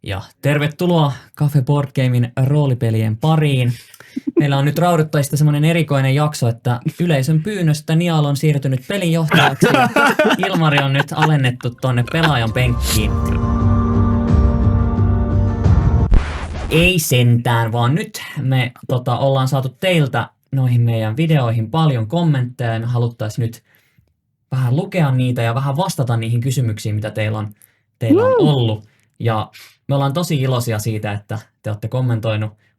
Ja tervetuloa Cafe Board Gamein roolipelien pariin. Meillä on nyt Rauduttajista semmoinen erikoinen jakso, että yleisön pyynnöstä Nial on siirtynyt pelinjohtajaksi ja Ilmari on nyt alennettu tonne pelaajan penkkiin. Ei sentään, vaan nyt me ollaan saatu teiltä noihin meidän videoihin paljon kommentteja ja me haluttaisiin nyt vähän lukea niitä ja vähän vastata niihin kysymyksiin, mitä teillä on ollut. Ja me ollaan tosi iloisia siitä, että te olette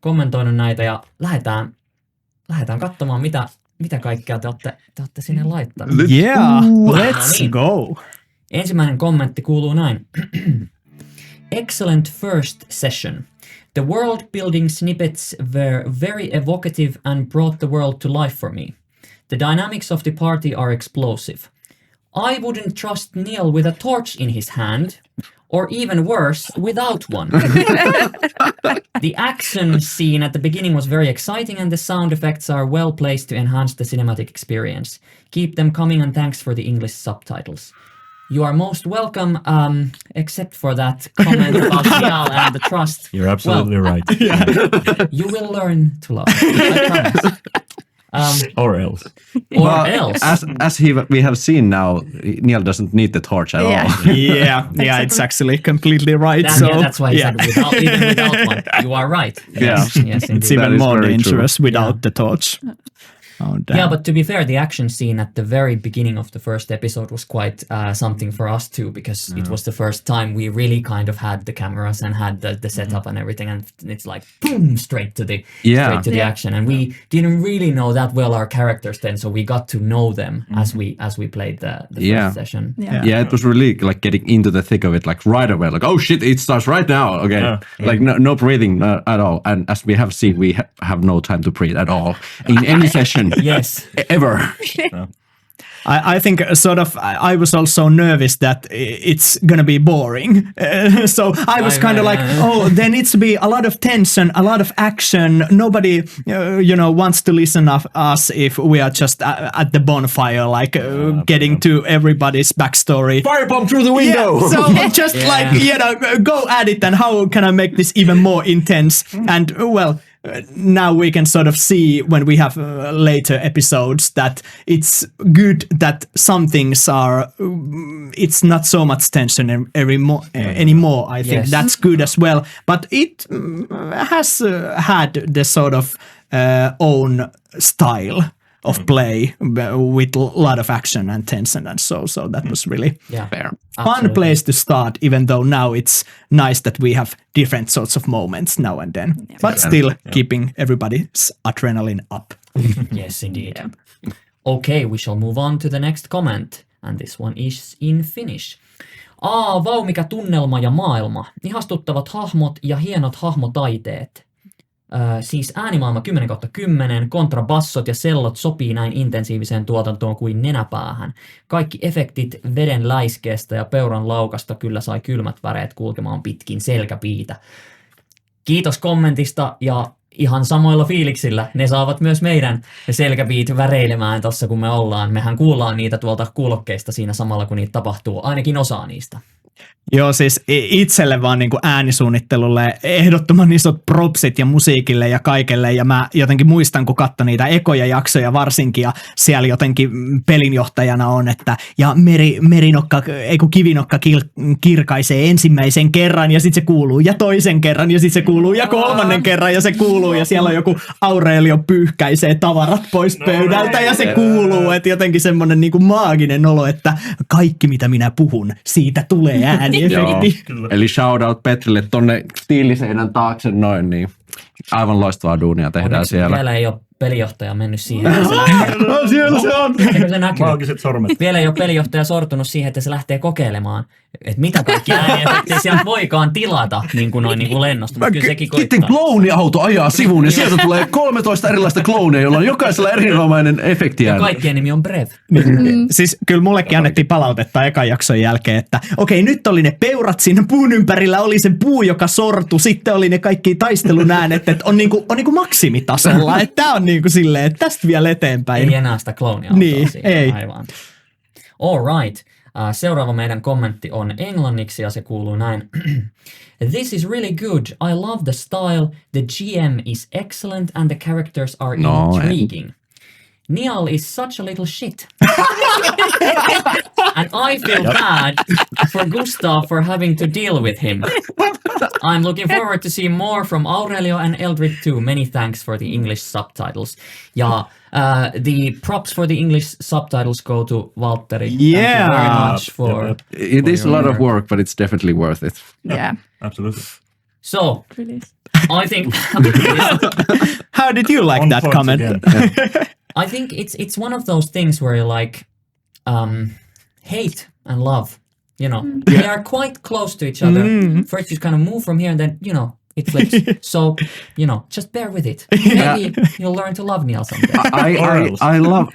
kommentoinut näitä ja lähdetään katsomaan, mitä kaikkea te olette sinne laittaneet. Yeah, let's go! Ensimmäinen kommentti kuuluu näin. Excellent first session. The world building snippets were very evocative and brought the world to life for me. The dynamics of the party are explosive. I wouldn't trust Neil with a torch in his hand, or even worse, without one. The action scene at the beginning was very exciting and the sound effects are well placed to enhance the cinematic experience. Keep them coming and thanks for the English subtitles. You are most welcome, except for that comment about Niall and the trust. You're absolutely right. You will learn to love it, I promise. Or else. Or else. As we have seen now, Niall doesn't need the torch at all. Yeah, it's actually completely right. That's why he said even without one. You are right. Yes, indeed. It's even more dangerous without the torch. Oh, yeah, but to be fair, the action scene at the very beginning of the first episode was quite something for us too, because it was the first time we really kind of had the cameras and had the setup and everything, and it's like boom, straight to the action. And we didn't really know that well our characters then, so we got to know them as we played the first session. Yeah, it was really like getting into the thick of it, like right away, like oh shit, it starts right now. Okay, like no breathing at all. And as we have seen, we have no time to breathe at all in any session. Yes. Ever. I think sort of I was also nervous that it's gonna be boring. So I was kind of like, oh, there needs to be a lot of tension, a lot of action. Nobody, wants to listen to us if we are just at the bonfire, like getting to everybody's backstory. Firebomb through the window! Yeah, so just go at it, and how can I make this even more intense? And well, now we can sort of see when we have later episodes that it's good that some things are, it's not so much tension anymore. I think that's good as well. But it has had the sort of own style of play with a lot of action and tension and so that was really fair. Fun place to start, even though now it's nice that we have different sorts of moments now and then, but still keeping everybody's adrenaline up. Yes, indeed. Okay, we shall move on to the next comment, and this one is in Finnish. Vau, mikä tunnelma ja maailma. Ihastuttavat hahmot ja hienot hahmotaiteet. Siis äänimaailma 10/10, kontrabassot ja sellot sopii näin intensiiviseen tuotantoon kuin nenäpäähän. Kaikki efektit veden läiskeestä ja peuran laukasta kyllä sai kylmät väreet kulkemaan pitkin selkäpiitä. Kiitos kommentista ja ihan samoilla fiiliksillä ne saavat myös meidän selkäpiit väreilemään tossa kun me ollaan. Mehän kuullaan niitä tuolta kuulokkeista siinä samalla kun niitä tapahtuu, ainakin osa niistä. Joo, siis itselle vaan niin kuin äänisuunnittelulle ehdottoman isot propsit ja musiikille ja kaikelle, ja mä jotenkin muistan, kun katsoin niitä ekoja jaksoja varsinkin, ja siellä jotenkin pelinjohtajana on, että ja kivinokka kirkaisee ensimmäisen kerran, ja sitten se kuuluu, ja toisen kerran, ja sitten se kuuluu, ja kolmannen kerran, ja se kuuluu, ja siellä on joku Aurelio pyyhkäisee tavarat pois pöydältä, ja se kuuluu, että jotenkin semmoinen niin kuin maaginen olo, että kaikki mitä minä puhun, siitä tulee ääniefekti. Eli shoutout Petrille tonne stiiliseinän taakse noin, niin aivan loistavaa duunia tehdään onneksi siellä. Vielä ei ole pelijohtaja mennyt siihen. Siellä se on! Se näkyy. Maagiset sormet. Vielä ei ole pelijohtaja sortunut siihen, että se lähtee kokeilemaan, että mitä kaikki ääniefektejä sieltä voikaan tilata niin kuin lennosta. Mutta kyllä sekin koittaa. Sitten klooniauto ajaa sivuun ja sieltä tulee 13 erilaista kloonia, jolla on jokaisella erinomainen efekti. Ja kaikkien nimi on Brev. Siis kyllä mullekin annettiin palautetta ekan jakson jälkeen, että okei, nyt oli ne peurat siinä puun ympärillä, oli se puu, joka sortu, sitten oli ne kaikki taistelun äänet, että on niinku maksimitasolla, että tää on niinku silleen, että tästä vielä eteenpäin. Ei enää sitä kloonia. Niin, ei. Aivan. All right. Seuraava meidän kommentti on englanniksi ja se kuuluu näin. This is really good. I love the style. The GM is excellent and the characters are intriguing. Niall is such a little shit. And I feel bad for Gustav for having to deal with him. I'm looking forward to see more from Aurelio and Eldred too. Many thanks for the English subtitles. Ja the props for the English subtitles go to Valtteri. Thank you very much for... It is a lot of work, but it's definitely worth it. Yeah. Absolutely. So, I think... How did you like On that point comment? again. I think it's one of those things where you like hate and love, you know, they are quite close to each other. First you kind of move from here and then, you know, it flips. So, you know, just bear with it. Maybe you'll learn to love Niall someday. I love...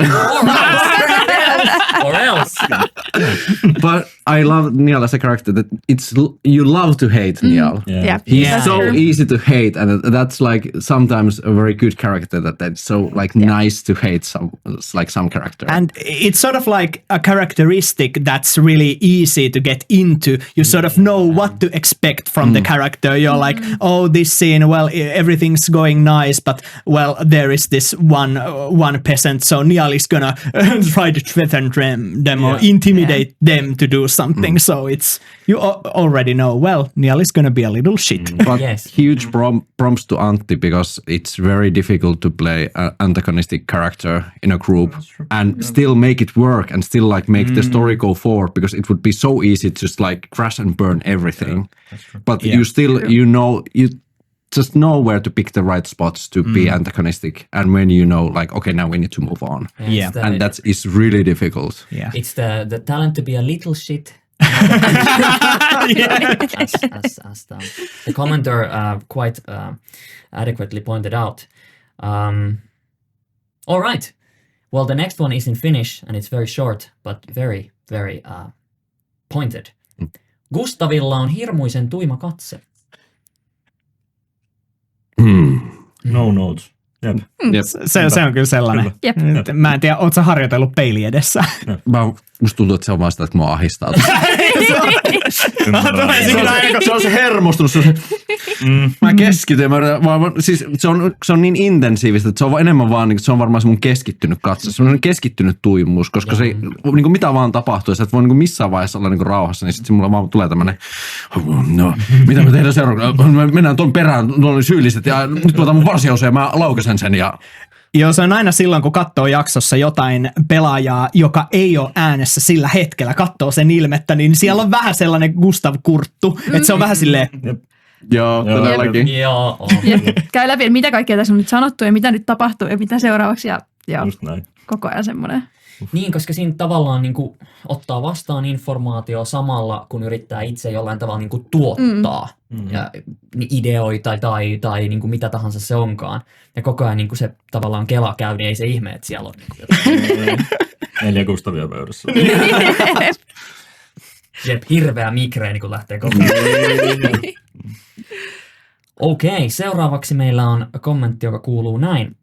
Or else. But I love Niall as a character that you love to hate Niall. Yeah. He's That's so true. easy to hate, and that's like sometimes a very good character that's so like nice to hate some character. And it's sort of like a characteristic that's really easy to get into. You sort of know what to expect from the character. You're like, oh, this scene, well, everything's going nice, but well, there is this one peasant, so Niall is gonna try to threaten them or intimidate them to do something. So it's you already know. Well, Niall is gonna be a little shit. But Yes. huge prompts to Antti, because it's very difficult to play an antagonistic character in a group and still make it work and still like make the story go forward, because it would be so easy to just like crash and burn everything. But you still, you just know where to pick the right spots to be antagonistic, and when you know like, okay, now we need to move on. Yeah. And that is really difficult. Yeah. It's the talent to be a little shit. as the commenter quite adequately pointed out. All right. Well, the next one is in Finnish, and it's very short, but very, very pointed. Gustavilla on hirmuisen tuima katse. No notes. Jep. Se on kyllä sellainen. Jep. Mä en tiedä, ootko sä harjoitellut peili edessä? Musta tuntuu, että se on vaan sitä, että mua ahistaa. Ymmärrän. Se on se hermostunut. Mä keskityn. Siis se on niin intensiivistä, että se on enemmän vaan, se on varmaan se mun keskittynyt katse. Se on keskittynyt tuimuus, koska se niin mitä vaan tapahtuu, että voi niin missään vaiheessa olla niin rauhassa, niin sitten mulla vaan tulee tämmönen, no, mitä me tehdään seuraavaksi? Me mennään ton perään, nuo oli syylliset, ja nyt mä otan mun varsioseen ja mä laukasen sen. Ja... Joo, se on aina silloin, kun katsoo jaksossa jotain pelaajaa, joka ei ole äänessä sillä hetkellä, katsoo sen ilmettä, niin siellä on vähän sellainen Gustav Kurttu, että se on vähän silleen... Joo, todellakin. Joo. Käy läpi, että mitä kaikkea tässä on nyt sanottu ja mitä nyt tapahtuu ja mitä seuraavaksi. Ja Just näin. koko ajan semmoinen. Niin, koska siinä tavallaan niin kuin ottaa vastaan informaatio samalla, kun yrittää itse jollain tavalla niin kuin tuottaa ja ideoita tai niin kuin mitä tahansa se onkaan. Ja koko ajan niin kuin se tavallaan kela käy, niin ei se ihme, että siellä on niin kuin jotain. 4 Gustavia pöydässä. Jep, hirveä migreeni, kun lähtee koko ajan. Okei, seuraavaksi meillä on kommentti, joka kuuluu näin.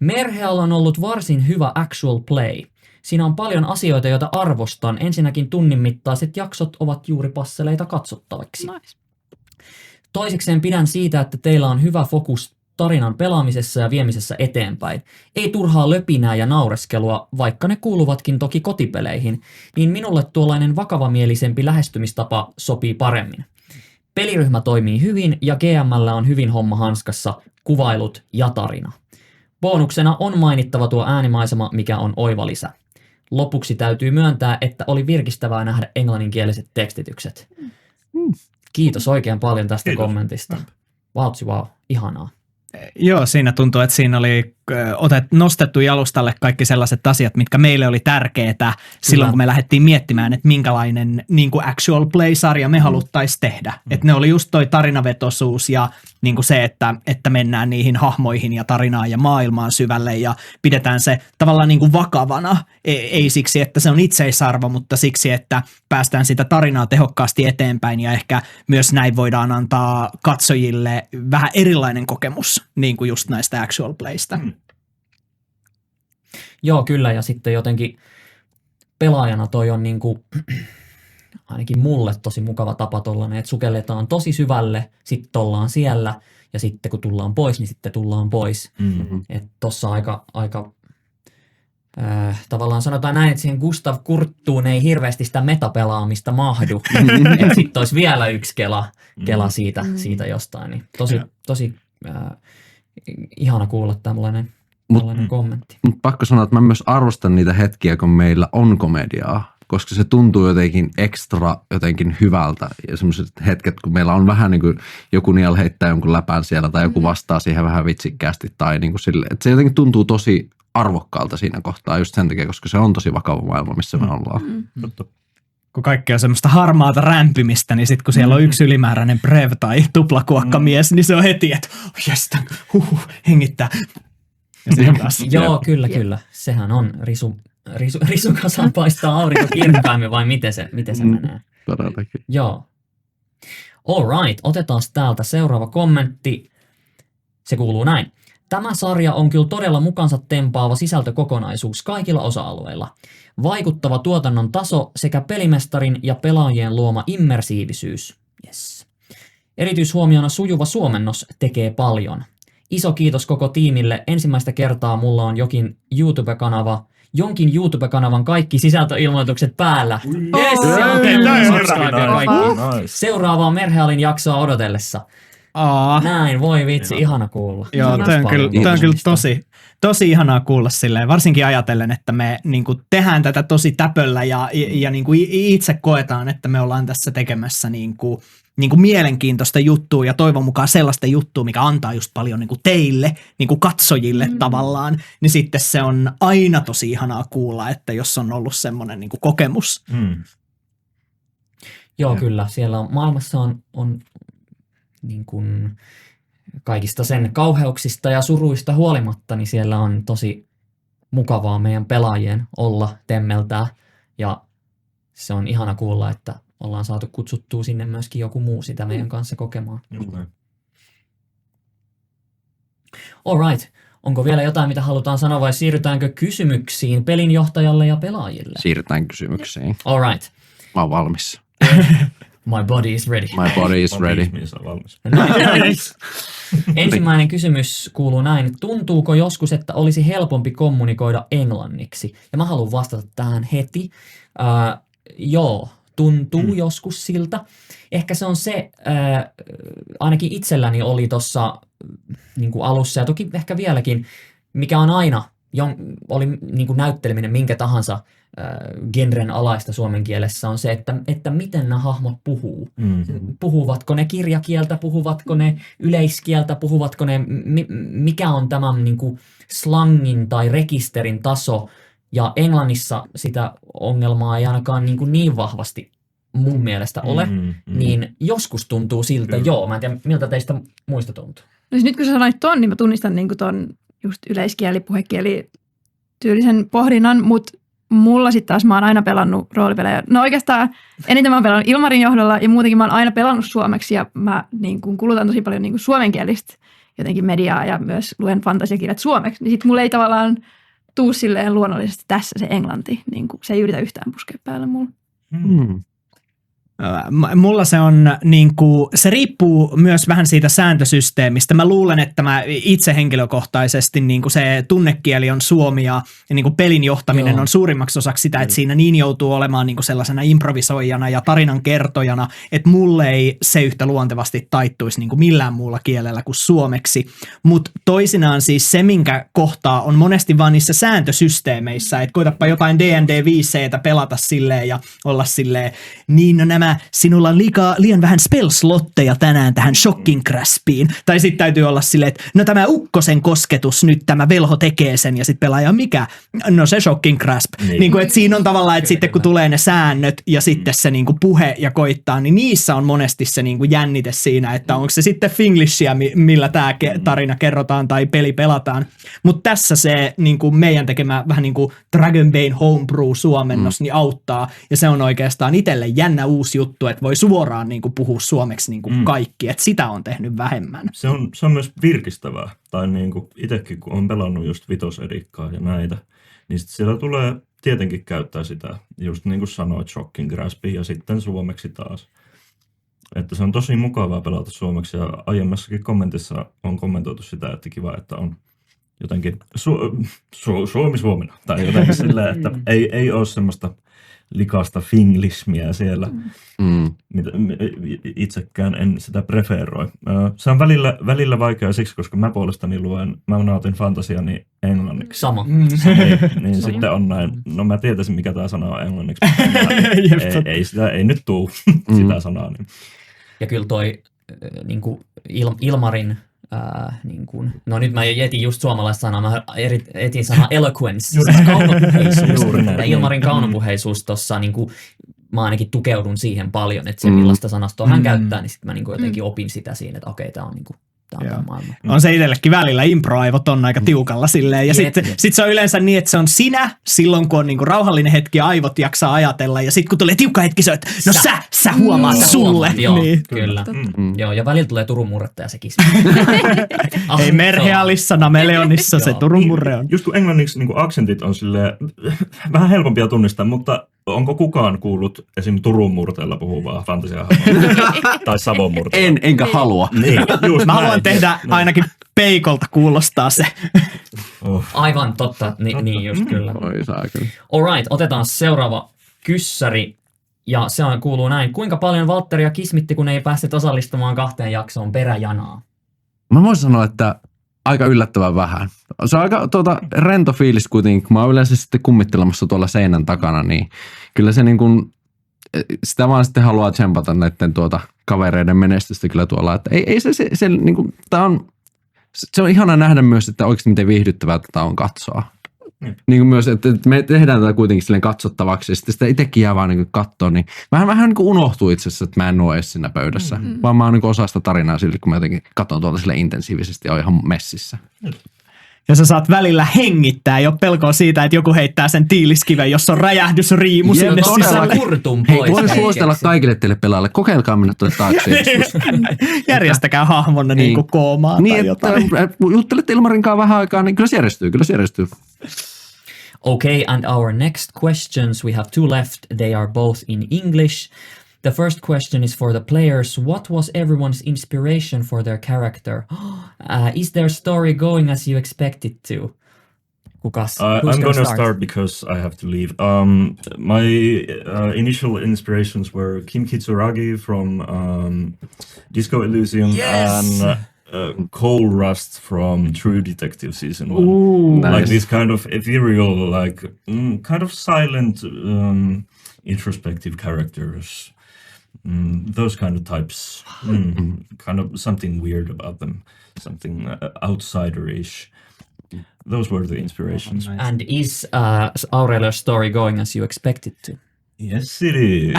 Merhealla on ollut varsin hyvä actual play. Siinä on paljon asioita, joita arvostan. Ensinnäkin tunnin mittaiset jaksot ovat juuri passeleita katsottaviksi. Nice. Toisekseen pidän siitä, että teillä on hyvä fokus tarinan pelaamisessa ja viemisessä eteenpäin. Ei turhaa löpinää ja naureskelua, vaikka ne kuuluvatkin toki kotipeleihin, niin minulle tuollainen vakavamielisempi lähestymistapa sopii paremmin. Peliryhmä toimii hyvin ja GM:llä on hyvin homma hanskassa, kuvailut ja tarina. Bonuksena on mainittava tuo äänimaisema, mikä on oiva lisä. Lopuksi täytyy myöntää, että oli virkistävää nähdä englanninkieliset tekstitykset. Kiitos oikein paljon tästä kommentista. Wow, ihanaa. Joo, siinä tuntuu, että siinä oli nostettu jalustalle kaikki sellaiset asiat, mitkä meille oli tärkeitä silloin, kun me lähdettiin miettimään, että minkälainen niin kuin actual play-sarja me haluttaisiin tehdä. Että ne oli just toi tarinavetoisuus ja niin kuin se, että mennään niihin hahmoihin ja tarinaan ja maailmaan syvälle ja pidetään se tavallaan niin kuin vakavana. Ei siksi, että se on itseisarvo, mutta siksi, että päästään sitä tarinaa tehokkaasti eteenpäin ja ehkä myös näin voidaan antaa katsojille vähän erilainen kokemus niin kuin just näistä actual playsta. Joo, kyllä, ja sitten jotenkin pelaajana toi on niinku, ainakin mulle tosi mukava tapa tollanen, että sukelletaan tosi syvälle, sitten ollaan siellä, ja sitten kun tullaan pois, niin sitten tullaan pois. Että tossa aika tavallaan sanotaan näin, että siihen Gustav Kurttuun ei hirveästi sitä metapelaamista mahdu. Että sitten olisi vielä yksi kela siitä jostain. Niin tosi ihana kuulla tällainen kommentti. Mut pakko sanoa, että mä myös arvostan niitä hetkiä, kun meillä on komediaa, koska se tuntuu jotenkin jotenkin hyvältä. Ja sellaiset hetket, kun meillä on vähän niin kuin joku niel heittää jonkun läpän siellä tai joku vastaa siihen vähän vitsikkäästi tai niin kuin sille, että se jotenkin tuntuu tosi arvokkaalta siinä kohtaa just sen takia, koska se on tosi vakava maailma, missä me ollaan. Kun kaikki on semmoista harmaata rämpimistä, niin sitten kun siellä on yksi ylimääräinen brev tai tuplakuokkamies, niin se on heti, että hengittää. Joo, kyllä. Sehän on risukasaan paistaa aurinko kirkkaimmin, vai miten se menee? Todellakin. Joo. All right, otetaan täältä seuraava kommentti. Se kuuluu näin. Tämä sarja on kyllä todella mukansa tempaava sisältökokonaisuus kaikilla osa-alueilla. Vaikuttava tuotannon taso sekä pelimestarin ja pelaajien luoma immersiivisyys. Yes. Erityishuomiona sujuva suomennos tekee paljon. Iso kiitos koko tiimille. Ensimmäistä kertaa mulla on jonkin YouTube-kanavan kaikki sisältöilmoitukset päällä. Yes! Seuraavaa Merhealin jaksoa odotellessa. Näin, voi vitsi, ihana kuulla. Joo, tämä on kyllä tosi ihanaa kuulla silleen, varsinkin ajatellen, että me niinku tehdään tätä tosi täpöllä ja niinku itse koetaan, että me ollaan tässä tekemässä niinku mielenkiintoista juttua ja toivon mukaan sellaista juttua, mikä antaa just paljon niinku teille, niinku katsojille tavallaan, niin sitten se on aina tosi ihanaa kuulla, että jos on ollut semmoinen niinku kokemus. Joo, kyllä. Siellä maailmassa on niin kuin kaikista sen kauheuksista ja suruista huolimatta, niin siellä on tosi mukavaa meidän pelaajien olla temmeltää. Ja se on ihana kuulla, että ollaan saatu kutsuttua sinne myöskin joku muu sitä meidän kanssa kokemaan. All right. Onko vielä jotain, mitä halutaan sanoa, vai siirrytäänkö kysymyksiin pelinjohtajalle ja pelaajille? Siirrytään kysymyksiin. All right. Mä oon valmis. My body is ready. My body is ready. Ensimmäinen kysymys kuuluu näin. Tuntuuko joskus, että olisi helpompi kommunikoida englanniksi? Ja mä haluan vastata tähän heti. Joo, tuntuu joskus siltä. Ehkä se on se, ainakin itselläni oli tuossa niin kuin alussa ja toki ehkä vieläkin, mikä on aina, oli niin kuin näytteleminen minkä tahansa genren alaista suomen kielessä on se, että miten nämä hahmot puhuu. Puhuvatko ne kirjakieltä, puhuvatko ne yleiskieltä, puhuvatko ne, mikä on tämän niin kuin slangin tai rekisterin taso. Ja Englannissa sitä ongelmaa ei ainakaan niin vahvasti mun mielestä ole, niin joskus tuntuu siltä, joo. Mä en tiedä, miltä teistä muista tuntuu. No nyt kun sä sanoit ton, niin mä tunnistan niin ton just yleiskieli, puhekieli tyylisen pohdinnan, mutta mulla sitten taas mä oon aina pelannut roolipelejä. No oikeastaan eniten mä oon pelannut Ilmarin johdolla ja muutenkin mä oon aina pelannut suomeksi ja mä niin kun kulutan tosi paljon niin kun suomenkielistä jotenkin mediaa ja myös luen fantasiakirjat suomeksi. Niin sit mulla ei tavallaan tuu silleen luonnollisesti tässä se englanti, niin kun se ei yritä yhtään puskea päälle mulla. Mulla se on niinku, se riippuu myös vähän siitä sääntösysteemistä. Mä luulen, että mä itse henkilökohtaisesti niinku se tunnekieli on suomi ja niinku pelin johtaminen on suurimmaksi osaksi sitä, että siinä niin joutuu olemaan niinku sellaisena improvisoijana ja tarinan kertojana, että mulle ei se yhtä luontevasti taittuisi niinku millään muulla kielellä kuin suomeksi. Mutta toisinaan siis se, minkä kohtaa on monesti vaan niissä sääntösysteemeissä, että koitapa jotain D&D 5C:tä pelata silleen ja olla silleen, niin no nämä sinulla on liian vähän spell-slotteja tänään tähän shocking graspiin. Tai sitten täytyy olla silleen, että no tämä ukkosen kosketus, nyt tämä velho tekee sen ja sitten pelaaja mikä? No se shocking grasp. Niin kuin, että siinä on tavallaan, että sitten kun tulee ne säännöt ja sitten se niin kuin puhe ja koittaa, niin niissä on monesti se niin kuin jännite siinä, että onko se sitten finglishia, millä tämä tarina kerrotaan tai peli pelataan. Mutta tässä se niin kuin meidän tekemä vähän niin kuin Dragonbane Homebrew-suomennos niin auttaa ja se on oikeastaan itselle jännä uusi juttu, että voi suoraan niin kuin puhua suomeksi niin kuin kaikki, että sitä on tehnyt vähemmän. Se on myös virkistävää, tai niin kuin itsekin kun on pelannut just vitoserikkaa ja näitä, niin sit siellä tulee tietenkin käyttää sitä, just niin kuin sanoit, Shocking Graspia ja sitten suomeksi taas. Että se on tosi mukavaa pelata suomeksi ja aiemmassakin kommentissa on kommentoitu sitä, että kiva, että on jotenkin Suomi suomena tai jotenkin silleen, että ei ole semmoista likasta finglismiä siellä, mitä itsekään en sitä preferoi. Se on välillä vaikea siksi, koska mä puolestani mä nautin fantasiani englanniksi. Sama. Niin sitten on näin, no mä tietäisin mikä tää sana on englanniksi, ei nyt tuu sitä sanaa. Niin. Ja kyllä toi niinku Ilmarin, niinku, no nyt mä etin just suomalaista sanaa, mä etin sanaa eloquence, siis kaunopuheisuus. Ja Ilmarin kaunopuheisuus tossa, niinku, mä ainakin tukeudun siihen paljon, että se millaista sanastoa hän käyttää, niin sitten mä niinku jotenkin opin sitä siinä, että okei, tää on niinku tämä maailma. On se itsellekin välillä, improaivot on aika tiukalla silleen, ja sitten se on yleensä niin, että se on sinä silloin, kun on niinku rauhallinen hetki ja aivot jaksaa ajatella, ja sitten kun tulee tiukka hetki, se on, että no sä huomaat sulle. Joo, niin. kyllä. Joo, ja välillä tulee Turun murretta ja sekin. Ei Merhealissa, Nameleonissa se Turun murre on. Just kun englanniksi niin aksentit on silleen, vähän helpompia tunnistaa, mutta onko kukaan kuullut esim. Turun murteella puhuvaa fantasiahahmoa tai Savon murteella? Enkä halua. Niin, just mä haluan tehdä ainakin Peikolta kuulostaa se. Aivan totta, niin just kyllä. Oi saakeli. Alright, otetaan seuraava kyssäri. Ja se kuuluu näin. Kuinka paljon Valtteria kismitti, kun ei päässyt osallistumaan 2 jaksoon peräjanaa? Mä voisin sanoa, että aika yllättävän vähän. Se on aika rento fiilis kuitenkin, kun mä oon yleensä sitten kummittelemassa tuolla seinän takana, niin kyllä se niin kuin, sitä vaan sitten haluaa tsempata näiden kavereiden menestystä kyllä tuolla. Että ei se niin kuin, se on ihana nähdä myös, että oikeasti miten viihdyttävää tätä on katsoa. Niin kuin myös, että me tehdään tätä kuitenkin silleen katsottavaksi ja sitten sitä itsekin jää vaan niin katsoa, niin vähän niin kuin unohtuu itse asiassa, että mä en ole edes siinä pöydässä, vaan mä oon niin osa sitä tarinaa silti, kun mä jotenkin katson tuolta sille intensiivisesti ja oon ihan messissä. Ja sä saat välillä hengittää, ei ole pelkoa siitä, että joku heittää sen tiiliskiven, jossa on räjähdysriimu sinne sisälle. Pois. Voin suositella kaikille teille pelaajalle, kokeilkaa mennä tuonne taakse. Järjestäkää hahmonna niin kuin koomaa niin, tai jotain. Juttelette Ilmarinkaan vähän aikaa, niin kyllä se järjestyy. Okay, and our next questions, we have 2 left. They are both in English. The first question is for the players. What was everyone's inspiration for their character? Is their story going as you expect it to? I'm going to start because I have to leave. My initial inspirations were Kim Kitsuragi from Disco Elysium and Coal Rust from True Detective Season 1. Ooh, like nice. this kind of ethereal, like kind of silent, introspective characters. Those kind of types. Kind of something weird about them. Something outsider-ish. Those were the inspirations. And is Aurelia's story going as you expect it to? Yes, it is.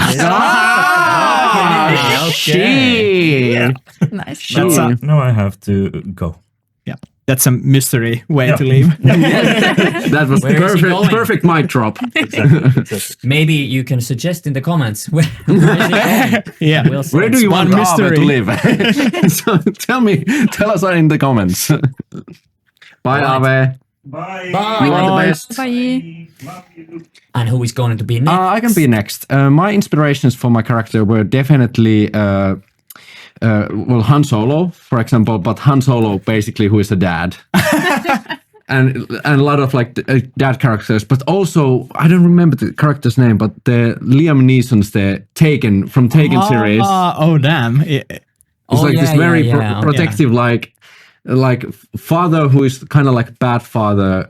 Okay. Nice. Now I have to go. Yeah, that's a mystery way Yeah. to leave. That was Where is he going? perfect mic drop. Exactly. Maybe you can suggest in the comments where is he going? Yeah. We'll see. Where do you want One Aave to mystery. live? So tell us in the comments. Bye, Aave. Bye. Bye. You are the best. Bye. Love you. And who is going to be next? I can be next. My inspirations for my character were definitely Han Solo, for example, but Han Solo basically who is a dad. and a lot of like dad characters, but also I don't remember the character's name, but the Liam Neeson's the Taken from Taken series. Oh, damn. It's like this very protective, like father who is kind of like bad father,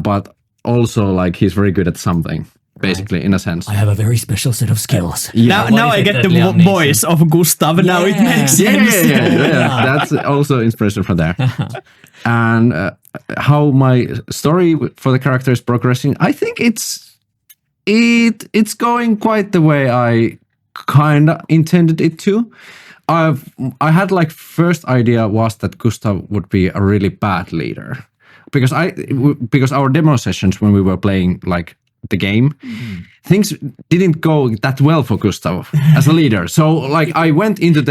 but also like he's very good at something, basically, in a sense. I have a very special set of skills. Now, What now is I it get that the Liam Neeson- voice of Gustav. Now it makes sense. Yeah. That's also inspiration from there. And how my story for the character is progressing, I think it's going quite the way I kind of intended it to. I had like first idea was that Gustav would be a really bad leader because our demo sessions when we were playing like the game, things didn't go that well for Gustav as a leader. So like I went into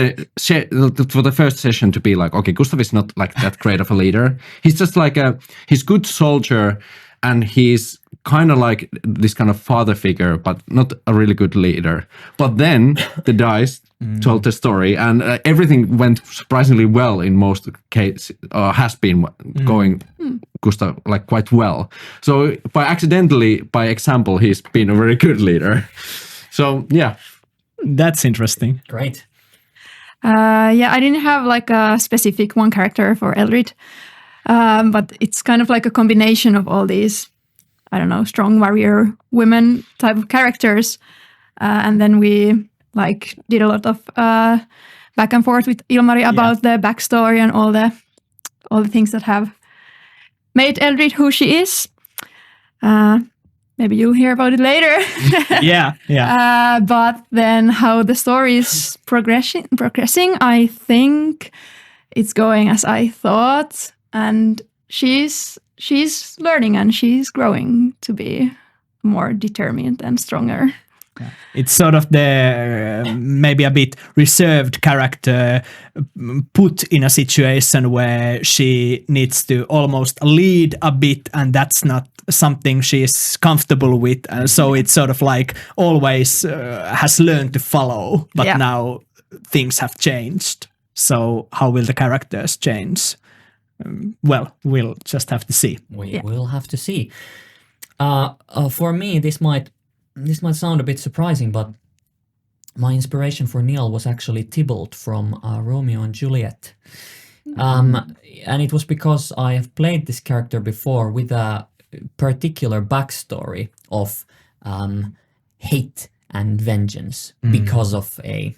for the first session to be like, okay, Gustav is not like that great of a leader. He's just like he's good soldier and he's kind of like this kind of father figure, but not a really good leader. But then the dice told the story, and everything went surprisingly well in most cases. Has been going, Gustav, like quite well. So by example, he's been a very good leader. So yeah, That's interesting. Great. I didn't have like a specific one character for Eldred, but it's kind of like a combination of all these, I don't know, strong warrior women type of characters. And then we like did a lot of back and forth with Ilmari about the backstory and all the things that have made Eldred who she is. Maybe you'll hear about it later. Yeah. But then how the story is progressing, I think it's going as I thought, and she's learning and she's growing to be more determined and stronger. It's sort of the maybe a bit reserved character put in a situation where she needs to almost lead a bit, and that's not something she's comfortable with. So it's sort of like always has learned to follow, but now things have changed. So how will the characters change? Well, we'll just have to see. We will have to see. For me, this might sound a bit surprising, but my inspiration for Neil was actually Tybalt from Romeo and Juliet. And it was because I have played this character before with a particular backstory of hate and vengeance because of a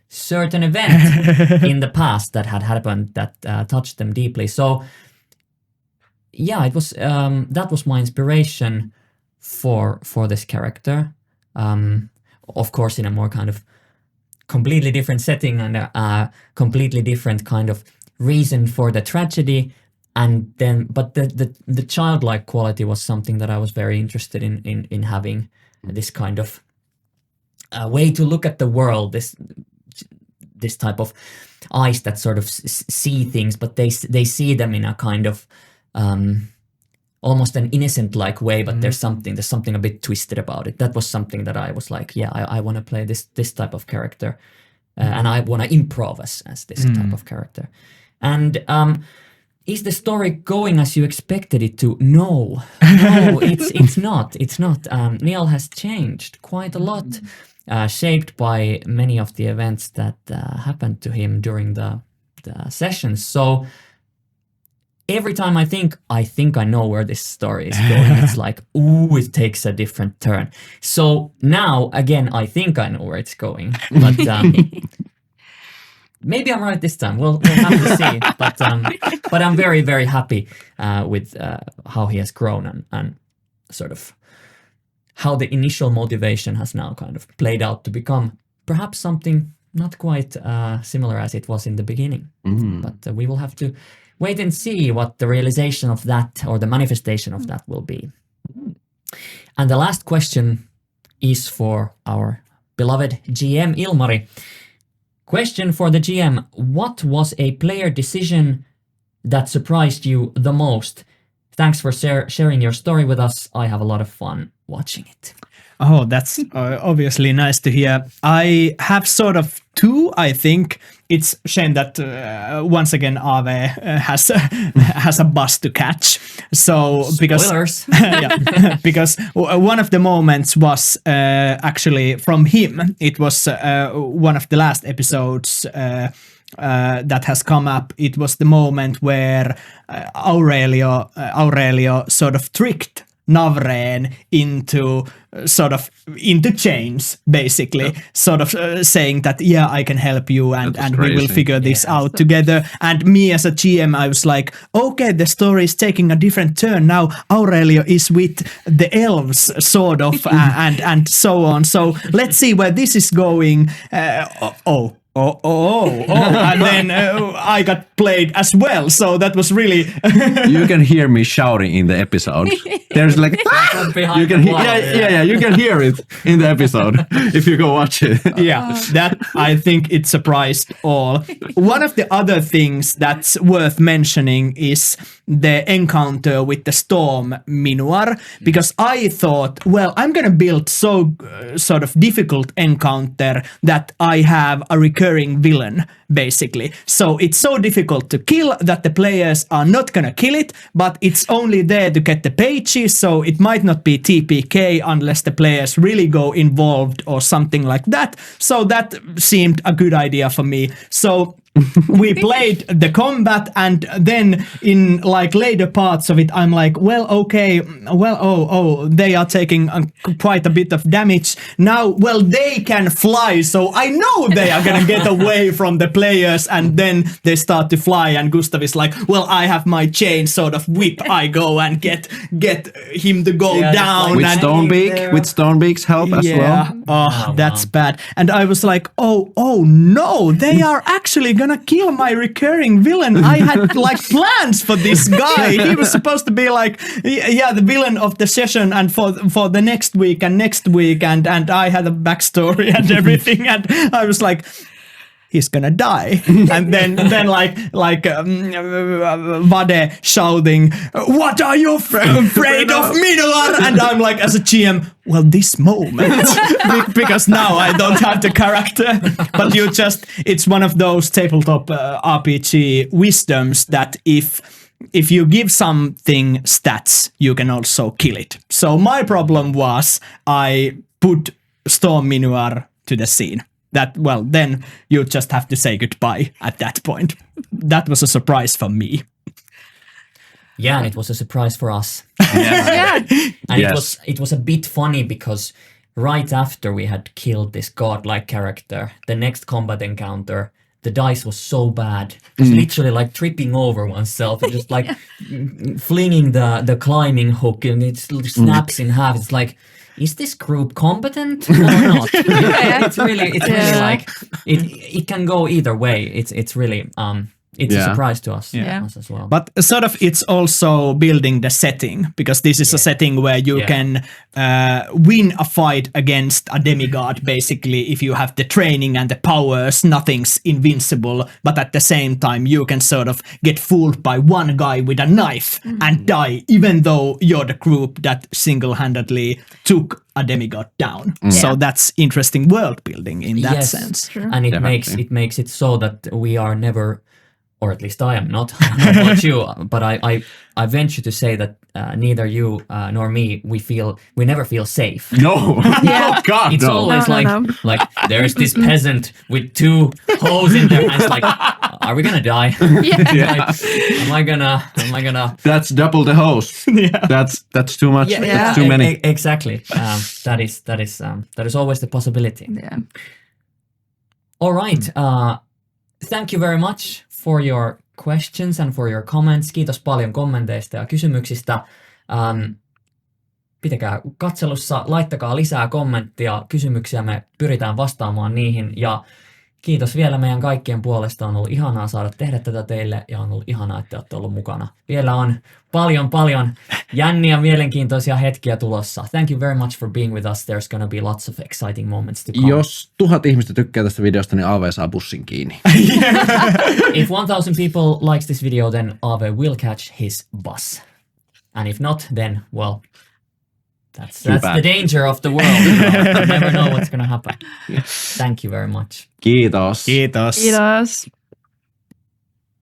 certain event in the past that had happened that touched them deeply. So yeah, it was that was my inspiration for this character. Of course, in a more kind of completely different setting and a completely different kind of reason for the tragedy. And then, but the childlike quality was something that I was very interested in having, this kind of way to look at the world, this type of eyes that sort of see things, but they see them in a kind of almost an innocent-like way, but there's something a bit twisted about it. That was something that I was like, I want to play this type of character, and I want to improv as this type of character. And is the story going as you expected it to? No, it's not. It's not. Neil has changed quite a lot, shaped by many of the events that happened to him during the sessions. So every time I think I know where this story is going, it's like, ooh, it takes a different turn. So now, again, I think I know where it's going, but maybe I'm right this time. We'll have to see. But I'm very, very happy with how he has grown and sort of how the initial motivation has now kind of played out to become perhaps something not quite similar as it was in the beginning. But we will have to wait and see what the realization of that or the manifestation of that will be. And the last question is for our beloved GM Ilmari. Question for the GM: what was a player decision that surprised you the most? Thanks for sharing your story with us. I have a lot of fun watching it. Oh, that's obviously nice to hear. I have sort of two, I think. It's a shame that once again Ave has a bus to catch. So Spoilers. because one of the moments was actually from him. It was one of the last episodes that has come up. It was the moment where Aurelio sort of tricked Navreen into chains, basically, sort of saying that, I can help you and we will figure this out together. And me as a GM, I was like, okay, the story is taking a different turn. Now Aurelio is with the elves, sort of, and so on. So let's see where this is going. And then I got played as well. So that was really. You can hear me shouting in the episode. There's like Behind you can the hear, wall, yeah, you can hear it in the episode if you go watch it. Yeah, that I think it surprised all. One of the other things that's worth mentioning is the encounter with the Storm Minuar, because I thought, well, I'm gonna build so sort of difficult encounter that I have a recurring villain, basically. So it's so difficult to kill that the players are not gonna kill it, but it's only there to get the pages, so it might not be TPK unless the players really go involved or something like that. So that seemed a good idea for me. So we played the combat, and then in like later parts of it, I'm like, well, okay, well, they are taking quite a bit of damage now. Well, they can fly, so I know they are gonna get away from the players, and then they start to fly. And Gustav is like, well, I have my chain sort of whip. I go and get him to go down. With and Stonebeak's help as well. Oh, that's bad. And I was like, oh no, they are actually gonna kill my recurring villain. I had like plans for this guy. He was supposed to be like, the villain of the session and for the next week, and I had a backstory and everything. And I was like, he's gonna die. And then Vade shouting, what are you afraid of, Minuar? And I'm like, as a GM, well, this moment, because now I don't have the character. But it's one of those tabletop RPG wisdoms that if you give something stats, you can also kill it. So my problem was I put Storm Minuar to the scene. That, well, then you just have to say goodbye at that point. That was a surprise for me. Yeah, and it was a surprise for us. Yeah. And Yes. it was a bit funny because right after we had killed this godlike character, the next combat encounter, the dice was so bad. It was literally like tripping over oneself and just like flinging the climbing hook, and it snaps in half. It's like, is this group competent or not? It's really like it can go either way. It's really it's a surprise to us, us as well. But sort of it's also building the setting, because this is a setting where you can win a fight against a demigod, basically, if you have the training and the powers. Nothing's invincible, but at the same time you can sort of get fooled by one guy with a knife and die, even though you're the group that single-handedly took a demigod down. So that's interesting world building in that sense. True. And it makes it so that we are never, or at least I am not, I don't know about you, but I venture to say that neither you nor me, we never feel safe. No. Oh, God, It's no. always like there's this peasant with two hoes in their hands. Like, are we gonna die? Like, am I gonna? That's double the host. That's too much. That's too many. Exactly. That is always the possibility. Yeah. All right. Thank you very much for your questions and for your comments. Kiitos paljon kommenteista ja kysymyksistä. Pitäkää katselussa, laittakaa lisää kommenttia, kysymyksiä, me pyritään vastaamaan niihin. Ja kiitos vielä meidän kaikkien puolesta. On ollut ihanaa saada tehdä tätä teille ja on ollut ihanaa, että olette ollut mukana. Vielä on paljon jänniä, mielenkiintoisia hetkiä tulossa. Thank you very much for being with us. There's gonna be lots of exciting moments to come. Jos 1000 ihmistä tykkää tästä videosta, niin AV saa bussin kiinni. If 1000 people likes this video, then Ave will catch his bus. And if not, then, well, that's the danger of the world. You never know what's gonna happen. Thank you very much. Kiitos. Kiitos. Kiitos.